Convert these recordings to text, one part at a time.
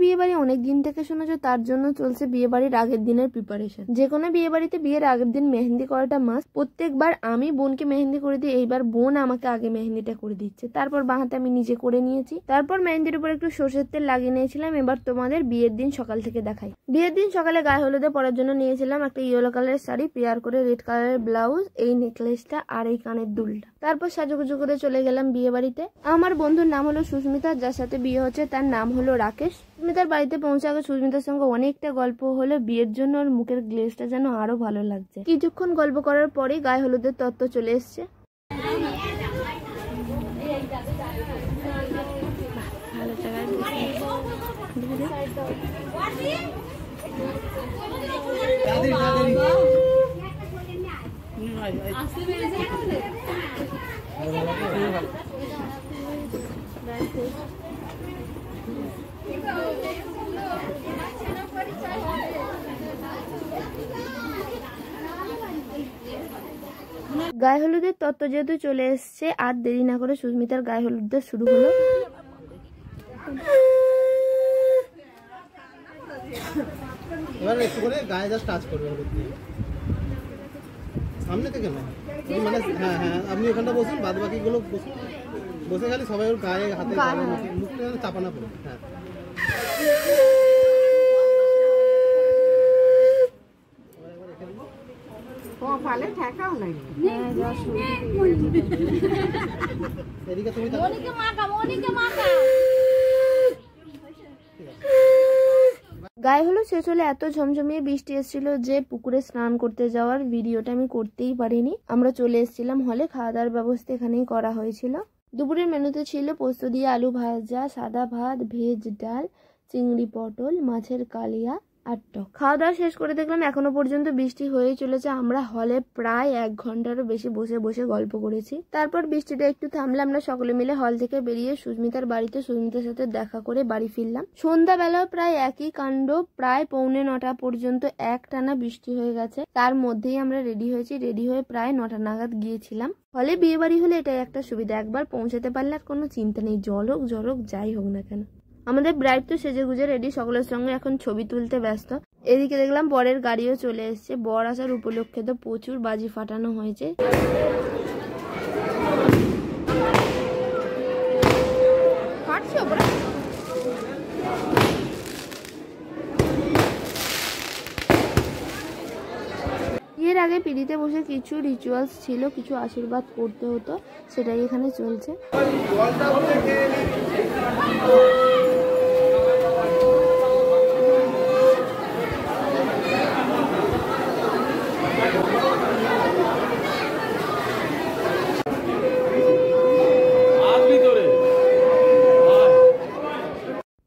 বিয়ে বাড়ি অনেক দিন থেকে শুনেছো, তার জন্য চলছে বিয়ে বাড়ির আগের দিনের প্রিপারেশন। যে কোনো বিয়ে বাড়িতে বিয়ের আগের দিন মেহেন্দি করাটা মাস্ট। প্রত্যেকবার আমি বোনকে মেহেন্দি করে দিই, এইবার বোন আমাকে আগে মেহেন্দিটা করে দিচ্ছে, তারপর বাহাতে আমি নিজে করে নিয়েছি। তারপর মেহেন্দির উপর একটু সরষের তেল লাগিয়ে নিয়েছিলাম। এবার তোমাদের বিয়ের দিন সকাল থেকে দেখাই। বিয়ের দিন সকালে গায়ে হলুদে পরার জন্য নিয়েছিলাম একটা ইয়েলো কালারের শাড়ি, পেয়ার করে রেড কালারের ব্লাউজ, এই নেকলেসটা আর এই কানের দুলটা। তারপর সাজুগুজু করে চলে গেলাম বিয়ে বাড়িতে। আমার বন্ধুর নাম হলো সুস্মিতা, যার সাথে বিয়ে হচ্ছে তার নাম হলো রাকেশ। সুস্মিতার বাড়িতে পৌঁছে আগে সুস্মিতার সঙ্গে অনেকটা গল্প হলো। বিয়ের জন্য ওর মুখের গ্লেজটা যেন আরো ভালো লাগছে। কিছুক্ষণ গল্প করার পরেই গায়ে হলুদের তত্ত্ব চলে এসছে। ভালো জায়গায় গায়ে হলুদের তত্ত্ব যেহেতু চলে এসছে, আর দেরি না করে সুস্মিতার গায়ে হলুদটা শুরু হলো। এবার একটু করে গায়ে জাস্ট টাচ করবে সামনে থেকে না, মানে হ্যাঁ হ্যাঁ আপনি ওখানটা বসুন, বাদ বাকিগুলো বসে খালি সবাই ওর গায়ে হাতে মুখটা চাপানা পড়ে। হ্যাঁ গায়ে হলুদ শেষ হলে এত ঝমঝমিয়ে বৃষ্টি এসেছিল যে পুকুরে স্নান করতে যাওয়ার ভিডিওটা আমি করতেই পারিনি। আমরা চলে এসেছিলাম হলে। খাওয়া দাওয়ার ব্যবস্থা এখানেই করা হয়েছিল। দুপুরের মেনুতে ছিল পোস্ত দিয়ে আলু ভাজা, সাদা ভাত, ভেজ ডাল, চিংড়ি পটল, মাছের কালিয়া আর টক। খাওয়া দাওয়া শেষ করে দেখলাম এখনো পর্যন্ত বৃষ্টি হয়েই চলেছে। আমরা হলে প্রায় 1 ঘন্টারও বেশি বসে বসে গল্প করেছি। তারপর বৃষ্টিটা একটু থামলে আমরা সকলে মিলে হল থেকে বেরিয়ে সুস্মিতার বাড়িতে সুস্মিতার সাথে দেখা করে বাড়ি ফিরলাম। সন্ধ্যাবেলাও প্রায় একই কাণ্ড। প্রায় 8:45 পর্যন্ত একটানা বৃষ্টি হয়ে গেছে। তার মধ্যেই আমরা রেডি হয়েছি। রেডি হয়ে প্রায় 9টা নাগাদ গিয়েছিলাম। হলে বিয়ে বাড়ি হলে এটাই একটা সুবিধা, একবার পৌঁছাতে পারলে আর কোনো চিন্তা নেই, জল হোক ঝড় হোক যাই হোক না কেন। আমাদের ব্রাইড তো সেজে গুজে রেডি, সকলের সঙ্গে এখন ছবি তুলতে ব্যস্ত। এদিকে দেখলাম বরের গাড়িও চলে এসছে। বর আসার উপলক্ষে তো প্রচুর বাজি ফাটানো হয়েছে। এর আগে পিড়িতে বসে কিছু রিচুয়ালস ছিল, কিছু আশীর্বাদ করতে হতো, সেটাই এখানে চলছে।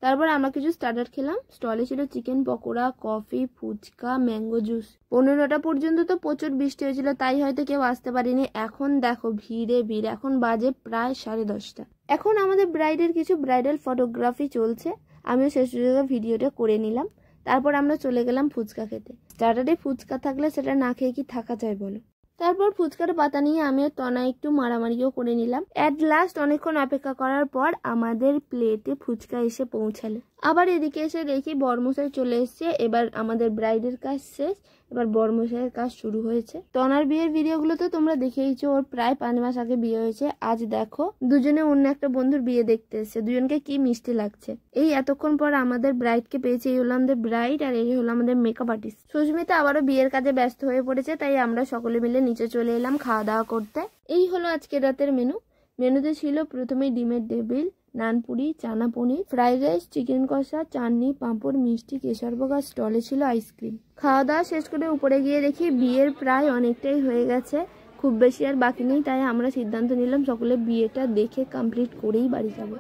তারপর আমরা কিছু স্টার্টার খেলাম। স্টলে ছিল chicken pakora, coffee, phuchka, mango juice. 15টা পর্যন্ত তো প্রচুর বৃষ্টি হয়েছিল, তাই হয়তো কেউ আসতে পারেনি। এখন দেখো ভিড়ে ভিড়। এখন বাজে প্রায় 10:30। এখন আমাদের ব্রাইডের কিছু ব্রাইডাল ফটোগ্রাফি চলছে। আমিও শেষ সুযোগে ভিডিওটা করে নিলাম। তারপর আমরা চলে গেলাম ফুচকা খেতে। স্টার্টারে ফুচকা থাকলে সেটা না খেয়ে কি থাকা যায় বলো। তারপর ফুচকার পাতা নিয়ে আমি আর তনা একটু মারামারিও করে নিলাম। এট লাস্ট অনেকক্ষণ অপেক্ষা করার পর আমাদের প্লেটে ফুচকা এসে পৌঁছালো। আবার এদিকে এসে দেখি বরমশাই চলে এসছে। এবার আমাদের ব্রাইডের কাজ শেষ, এবার বরমশাইয়ের কাজ শুরু হয়েছে। তনার বিয়ের ভিডিওগুলো তো তোমরা দেখেইছো, ওর প্রায় 5 মাস আগে বিয়ে হয়েছে। আজ দেখো দুজনে অন্য একটা বন্ধুর বিয়ে দেখতে এসছে। দুজনকে কি মিষ্টি লাগছে। এই এতক্ষণ পর আমাদের ব্রাইডকে পেয়েছে। এই হলো আমাদের ব্রাইড আর এই হলো আমাদের মেকআপ আর্টিস্ট। সুস্মিতা আবারও বিয়ের কাজে ব্যস্ত হয়ে পড়েছে, তাই আমরা সকলে মিলে নিচে চলে এলাম খাওয়া দাওয়া করতে। এই হলো আজকের রাতের মেনু। মেনুতে ছিল প্রথমেই ডিমের টেবিল, নানপুরি, চানা পনির, ফ্রাইড রাইস, চিকেন কষা, চাটনি, পাঁপড়, মিষ্টি, কেশরভোগ আর স্টলে ছিল আইসক্রিম। খাওয়া দাওয়া শেষ করে উপরে গিয়ে দেখি বিয়ের প্রায় অনেকটাই হয়ে গেছে, খুব বেশি আর বাকি নেই। তাই আমরা সিদ্ধান্ত নিলাম সকলে বিয়েটা দেখে কমপ্লিট করেই বাড়ি যাবো।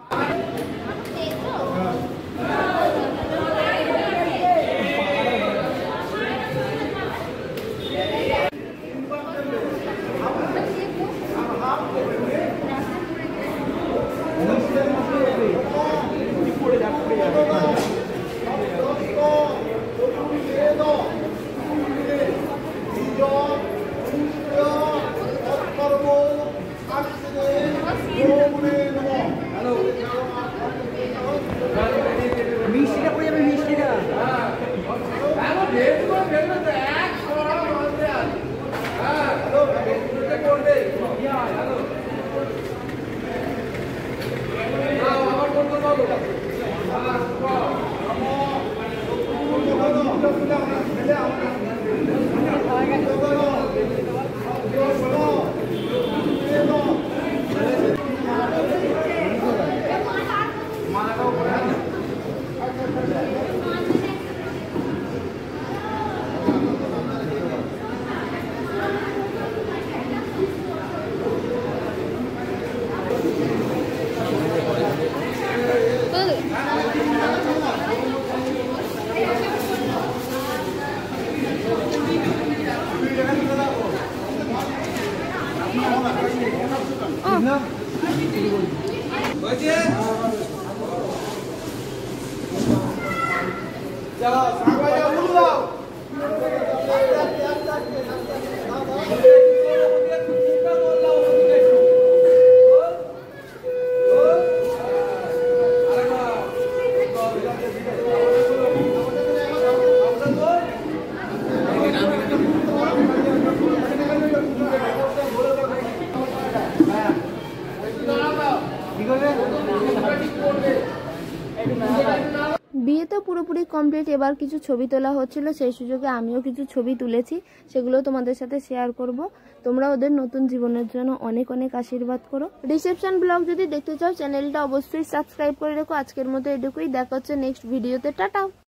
বিয়ে তো পুরোপুরি কমপ্লিট, এবার কিছু ছবি তোলা হচ্ছিল, সেই সুযোগে আমিও কিছু ছবি তুলেছি, সেগুলো তোমাদের সাথে শেয়ার করব। তোমরা ওদের নতুন জীবনের জন্য অনেক অনেক আশীর্বাদ করো। রিসেপশন ব্লগ যদি দেখতে চাও চ্যানেলটা অবশ্যই সাবস্ক্রাইব করে রেখো। আজকের মতো এটুকুই, দেখা হচ্ছে নেক্সট ভিডিওতে। টাটা।